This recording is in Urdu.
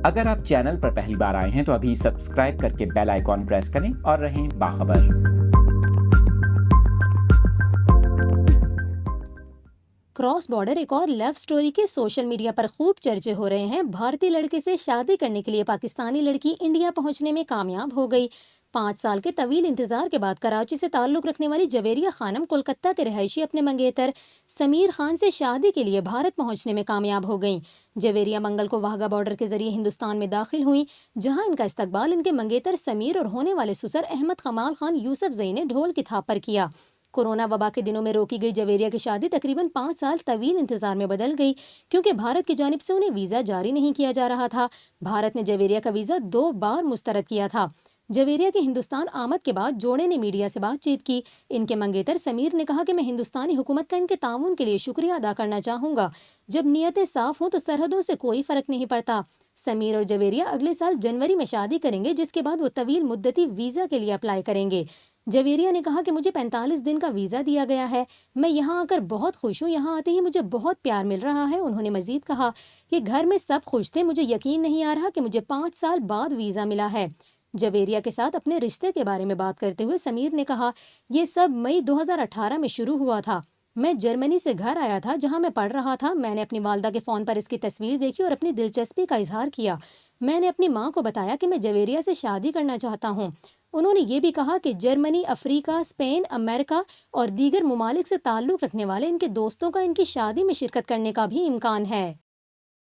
اگر آپ چینل پر پہلی بار آئے ہیں تو ابھی سبسکرائب کر کے بیل آئیکن پریس کریں اور رہیں باخبر۔ کراس بارڈر ایک اور لو سٹوری کے سوشل میڈیا پر خوب چرچے ہو رہے ہیں۔ بھارتی لڑکے سے شادی کرنے کے لیے پاکستانی لڑکی انڈیا پہنچنے میں کامیاب ہو گئی۔ 5 سال کے طویل انتظار کے بعد کراچی سے تعلق رکھنے والی جویریہ خانم کولکتہ کے رہائشی اپنے منگیتر سمیر خان سے شادی کے لیے بھارت پہنچنے میں کامیاب ہو گئیں۔ جویریہ منگل کو واہگہ بارڈر کے ذریعے ہندوستان میں داخل ہوئیں، جہاں ان کا استقبال ان کے منگیتر سمیر اور ہونے والے سسر احمد کمال خان یوسف زئی نے ڈھول کی تھاپ پر کیا۔ کورونا وبا کے دنوں میں روکی گئی جویریہ کی شادی تقریباً 5 سال طویل انتظار میں بدل گئی، کیونکہ بھارت کی جانب سے انہیں ویزا جاری نہیں کیا جا رہا تھا۔ بھارت نے جویریہ کا ویزا 2 بار مسترد کیا تھا۔ جویریہ کے ہندوستان آمد کے بعد جوڑے نے میڈیا سے بات چیت کی۔ ان کے منگیتر سمیر نے کہا کہ میں ہندوستانی حکومت کا ان کے تعاون کے لیے شکریہ ادا کرنا چاہوں گا۔ جب نیتیں صاف ہوں تو سرحدوں سے کوئی فرق نہیں پڑتا۔ سمیر اور جویریہ اگلے سال جنوری میں شادی کریں گے، جس کے بعد وہ طویل مدتی ویزا کے لیے اپلائی کریں گے۔ جویریہ نے کہا کہ مجھے 45 دن کا ویزا دیا گیا ہے، میں یہاں آ کر بہت خوش ہوں، یہاں آتے ہی مجھے بہت پیار مل رہا ہے۔ انہوں نے مزید کہا کہ گھر میں سب خوش تھے، مجھے یقین نہیں آ رہا کہ مجھے 5 سال بعد ویزا ملا ہے۔ جویریہ کے ساتھ اپنے رشتے کے بارے میں بات کرتے ہوئے سمیر نے کہا، یہ سب مئی 2018 میں شروع ہوا تھا۔ میں جرمنی سے گھر آیا تھا جہاں میں پڑھ رہا تھا۔ میں نے اپنی والدہ کے فون پر اس کی تصویر دیکھی اور اپنی دلچسپی کا اظہار کیا۔ میں نے اپنی ماں کو بتایا کہ میں جویریہ سے شادی کرنا چاہتا ہوں۔ انہوں نے یہ بھی کہا کہ جرمنی، افریقہ، اسپین، امریکہ اور دیگر ممالک سے تعلق رکھنے والے ان کے دوستوں کا ان کی شادی میں شرکت کرنے کا بھی امکان ہے۔